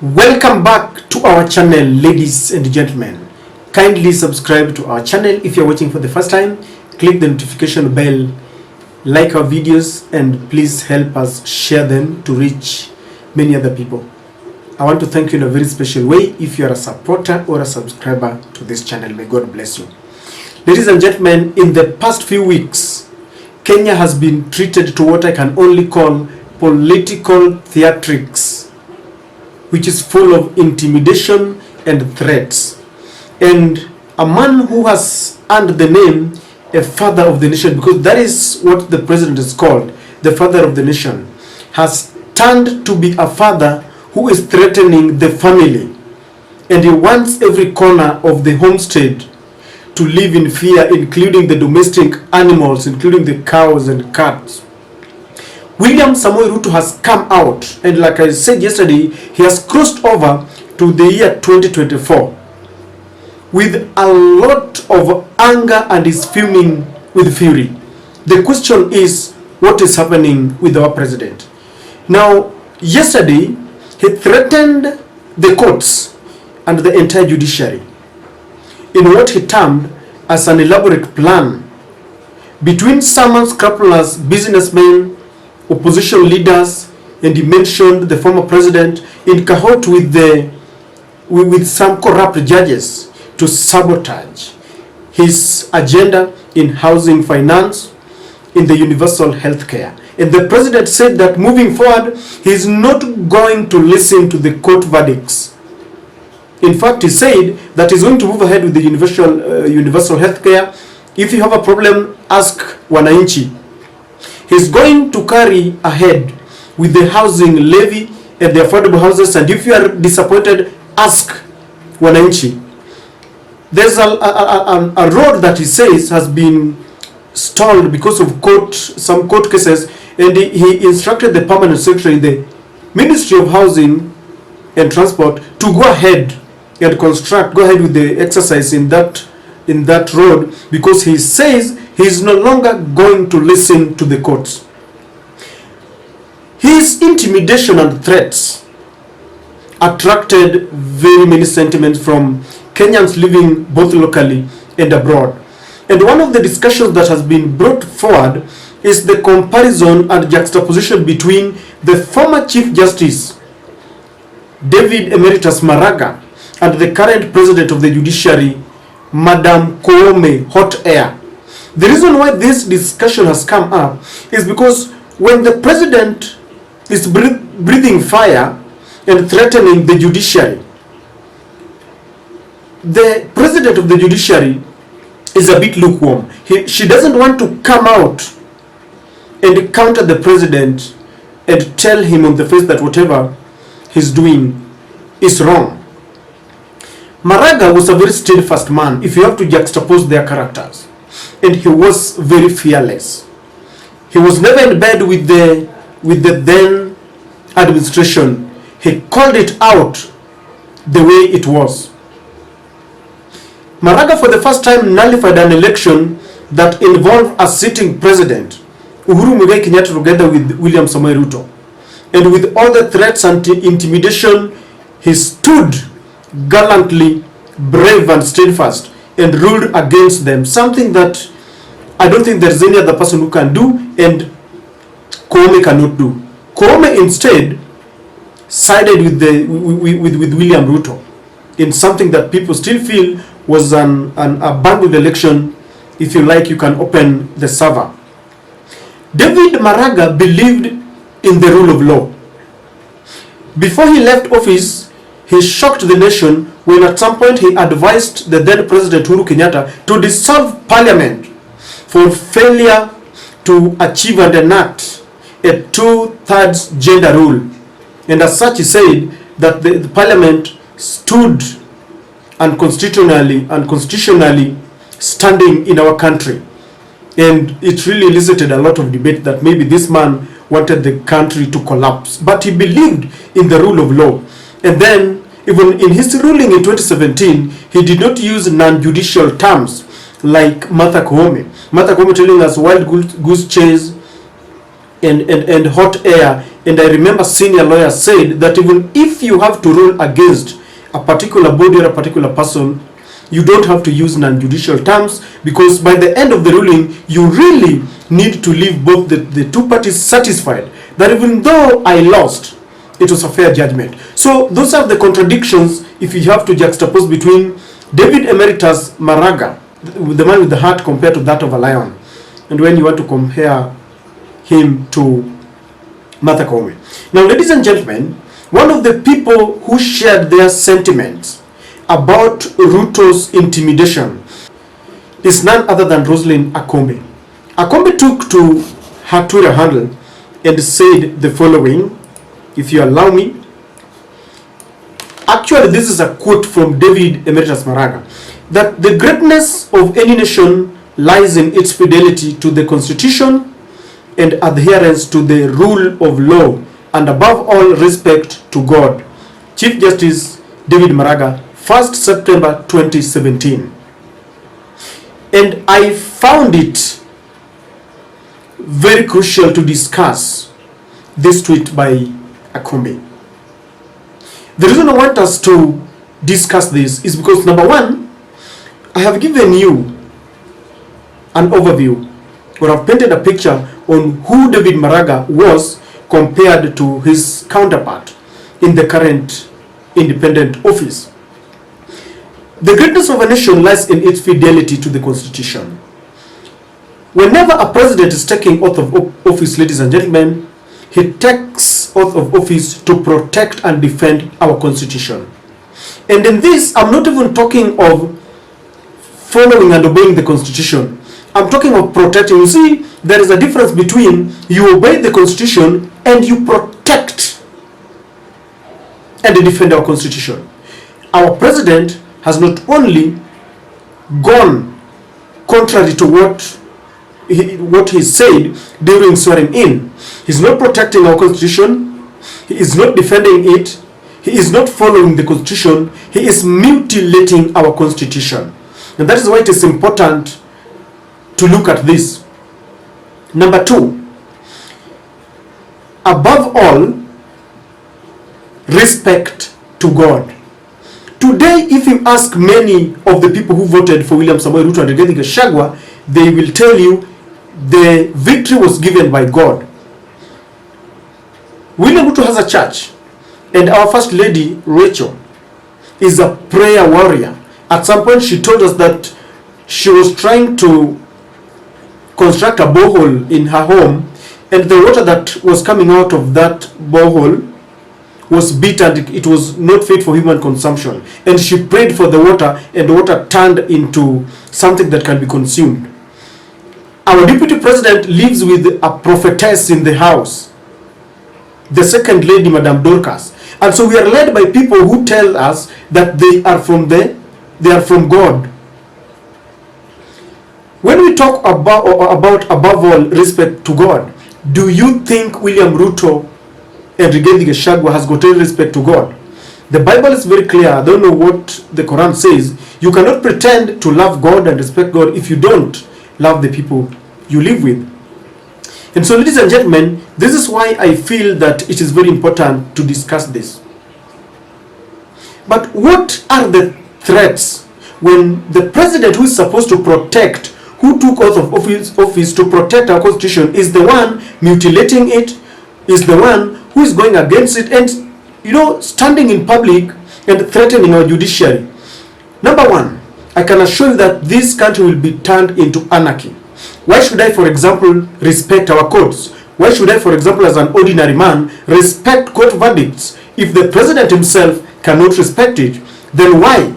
Welcome back to our channel, ladies and gentlemen. Kindly subscribe to our channel if you're watching for the first time. Click the notification bell, like our videos, and please help us share them to reach many other people. I want to thank you in a very special way if you are a supporter or a subscriber to this channel. May God bless you. Ladies and gentlemen, in the past few weeks, Kenya has been treated to what I can only call political theatrics, which is full of intimidation and threats. And a man who has earned the name a father of the nation, because that is what the president is called, the father of the nation, has turned to be a father who is threatening the family. And he wants every corner of the homestead to live in fear, including the domestic animals, including the cows and cats. William Samoei Ruto has come out, and like I said yesterday, he has crossed over to the year 2024 with a lot of anger and is fuming with fury. The question is, what is happening with our president? Now, yesterday, he threatened the courts and the entire judiciary in what he termed as an elaborate plan between some scrupulous businessmen, opposition leaders, and he mentioned the former president in cahort with some corrupt judges to sabotage his agenda in housing finance, in the universal health care. And the president said that moving forward, he is not going to listen to the court verdicts. In fact, he said that he's going to move ahead with the universal health care. If you have a problem, ask wananchi. He's going to carry ahead with the housing levy and the affordable houses, and if you are disappointed, ask wananchi. There's a road that he says has been stalled because of some court cases, and he instructed the permanent secretary in the Ministry of Housing and Transport to go ahead and go ahead with the exercise in that road, because he says he is no longer going to listen to the courts. His intimidation and threats attracted very many sentiments from Kenyans living both locally and abroad. And one of the discussions that has been brought forward is the comparison and juxtaposition between the former Chief Justice, David Emeritus Maraga, and the current president of the Judiciary, Madam Koome, hot air. The reason why this discussion has come up is because when the president is breathing fire and threatening the judiciary, the president of the judiciary is a bit lukewarm. She doesn't want to come out and counter the president and tell him on the face that whatever he's doing is wrong. Maraga was a very steadfast man, if you have to juxtapose their characters, and he was very fearless. He was never in bed with the then administration. He called it out the way it was. Maraga for the first time nullified an election that involved a sitting president, Uhuru Muigai Kenyatta, together with William Samoei Ruto. And with all the threats and intimidation, he stood gallantly, brave and steadfast, and ruled against them, something that I don't think there's any other person who can do, and Koome cannot do. Koome instead sided with William Ruto in something that people still feel was a bundled election. If you like, you can open the server. David Maraga believed in the rule of law. Before he left office, he shocked the nation when at some point he advised the then President Uhuru Kenyatta to dissolve parliament for failure to achieve and enact a 2/3 gender rule. And as such, he said that the parliament stood unconstitutionally standing in our country. And it really elicited a lot of debate that maybe this man wanted the country to collapse. But he believed in the rule of law. And then, even in his ruling in 2017, he did not use non-judicial terms like Martha Koome telling us wild goose chase and hot air And I remember senior lawyers said that even if you have to rule against a particular body or a particular person, you don't have to use non-judicial terms, because by the end of the ruling, you really need to leave both the two parties satisfied that even though I lost, it was a fair judgment. So those are the contradictions if you have to juxtapose between David Emeritus Maraga, the man with the heart, compared to that of a lion, and when you want to compare him to Martha Koome. Now, ladies and gentlemen, one of the people who shared their sentiments about Ruto's intimidation is none other than Roselyne Akombe. Akombe took to her Twitter handle and said the following, if you allow me. Actually, this is a quote from David Emeritus Maraga, that the greatness of any nation lies in its fidelity to the Constitution and adherence to the rule of law, and above all, respect to God. Chief Justice David Maraga, 1st September 2017. And I found it very crucial to discuss this tweet by Akombe. The reason I want us to discuss this is because, number one, I have given you an overview, or I've painted a picture on who David Maraga was compared to his counterpart in the current independent office. The greatness of a nation lies in its fidelity to the Constitution. Whenever a president is taking oath of office, ladies and gentlemen, he takes oath of office to protect and defend our Constitution. And in this, I'm not even talking of following and obeying the Constitution. I'm talking of protecting. You see, there is a difference between you obey the Constitution and you protect and defend our Constitution. Our president has not only gone contrary to what he said during swearing in. He's not protecting our Constitution. He is not defending it. He is not following the Constitution. He is mutilating our Constitution. And that is why it is important to look at this. Number two, above all, respect to God. Today, if you ask many of the people who voted for William Samoei Ruto and Rigathi Gachagua, they will tell you the victory was given by God. William Ruto has a church, and our First Lady, Rachel, is a prayer warrior. At some point, she told us that she was trying to construct a borehole in her home, and the water that was coming out of that borehole was bitter and it was not fit for human consumption. And she prayed for the water, and the water turned into something that can be consumed. Our deputy president lives with a prophetess in the house, the second lady, Madam Dorcas. And so we are led by people who tell us that they are from God. When we talk about above all respect to God, do you think William Ruto and Rigathi Gachagua has got any respect to God? The Bible is very clear. I don't know what the Quran says. You cannot pretend to love God and respect God if you don't love the people you live with. And so, ladies and gentlemen, this is why I feel that it is very important to discuss this. But what are the threats when the president, who is supposed to protect, who took oath of office to protect our Constitution, is the one mutilating it, is the one who is going against it, and standing in public and threatening our judiciary? Number one, I can assure you that this country will be turned into anarchy. Why should I, for example, respect our courts? Why should I, for example, as an ordinary man, respect court verdicts? If the president himself cannot respect it, then why?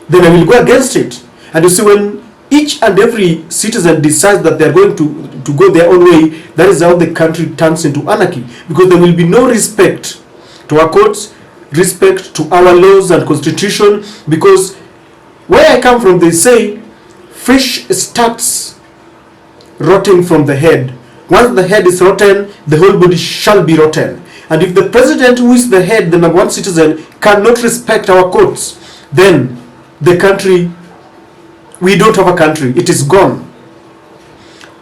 Then I will go against it. And you see, when each and every citizen decides that they are going to go their own way, that is how the country turns into anarchy. Because there will be no respect to our courts, respect to our laws and constitution. Because where I come from, they say fish starts rotting from the head. Once the head is rotten, the whole body shall be rotten. And if the president, who is the head, the number one citizen, cannot respect our courts, then the country, we don't have a country. It is gone.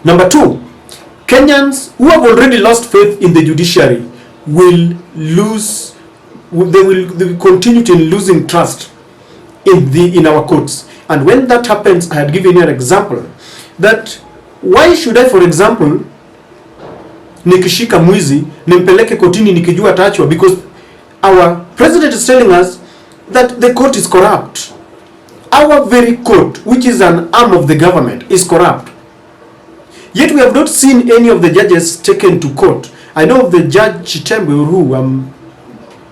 Number two, Kenyans who have already lost faith in the judiciary, will lose, they will continue to losing trust in our courts. And when that happens, I had given you an example that why should I, for example, nikishika mwizi nimpeleke kotini nikijua ataachwa? Because our president is telling us that the court is corrupt. Our very court, which is an arm of the government, is corrupt. Yet we have not seen any of the judges taken to court. I know of the Judge Chitembe, who I'm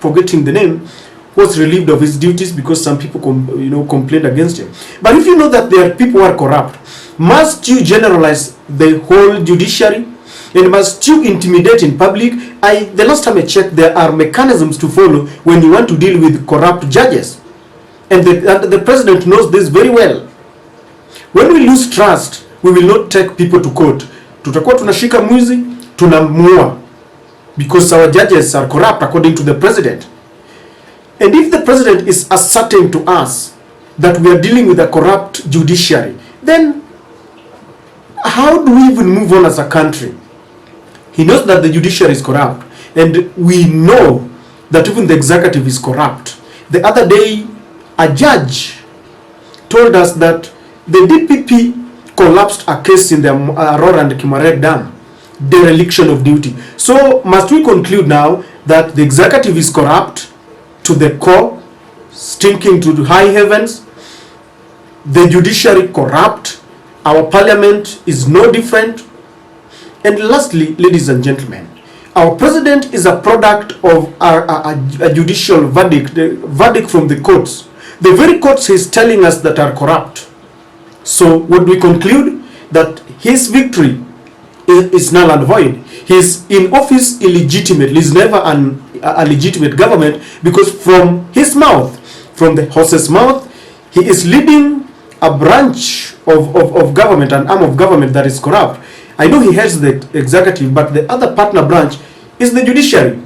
forgetting the name, was relieved of his duties because some people complained against him. But if you know that there are people who are corrupt, must you generalize the whole judiciary? And must you intimidate in public? The last time I checked, there are mechanisms to follow when you want to deal with corrupt judges. And the president knows this very well. When we lose trust, we will not take people to court. Tutakuwa tunashika mwizi, tunamuua, because our judges are corrupt according to the president. And if the president is asserting to us that we are dealing with a corrupt judiciary, then how do we even move on as a country? He knows that the judiciary is corrupt, and we know that even the executive is corrupt. The other day, a judge told us that the DPP collapsed a case in the Aurora and Kimaret Dam, dereliction of duty. So must we conclude now that the executive is corrupt to the core, stinking to the high heavens, the judiciary corrupt, our parliament is no different? And lastly, ladies and gentlemen, our president is a product of a judicial verdict, the verdict from the courts. The very courts he's telling us that are corrupt. So would we conclude that his victory is null and void? He's in office illegitimately. He's never a legitimate government, because from his mouth, from the horse's mouth, he is leading a branch of government, an arm of government that is corrupt. I know he heads the executive, but the other partner branch is the judiciary.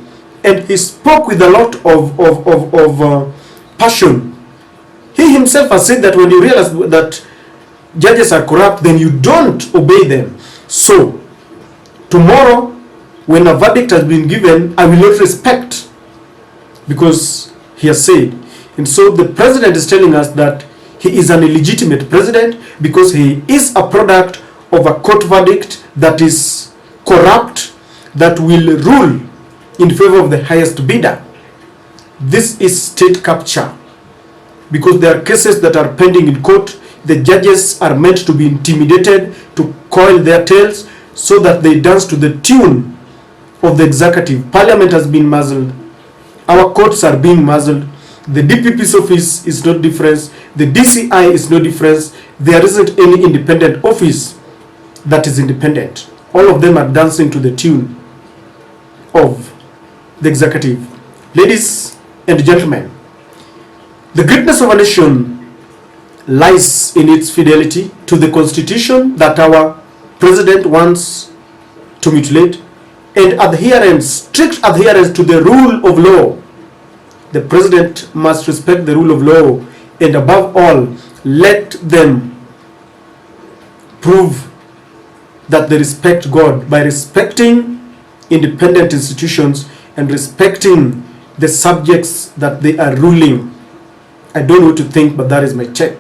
And he spoke with a lot of passion. He himself has said that when you realize that judges are corrupt, then you don't obey them. So, tomorrow, when a verdict has been given, I will not respect, because he has said. And so the president is telling us that he is an illegitimate president because he is a product of a court verdict that is corrupt, that will rule in favor of the highest bidder. This is state capture, because there are cases that are pending in court. The judges are meant to be intimidated, to coil their tails, so that they dance to the tune of the executive. Parliament has been muzzled. Our courts are being muzzled. The DPP's office is no difference. The DCI is no difference. There isn't any independent office that is independent. All of them are dancing to the tune of the executive. Ladies and gentlemen, the greatness of a nation lies in its fidelity to the constitution that our president wants to mutilate, and adherence, strict adherence to the rule of law. The president must respect the rule of law, and above all, let them prove that they respect God by respecting independent institutions and respecting the subjects that they are ruling. I don't know what to think, but that is my check.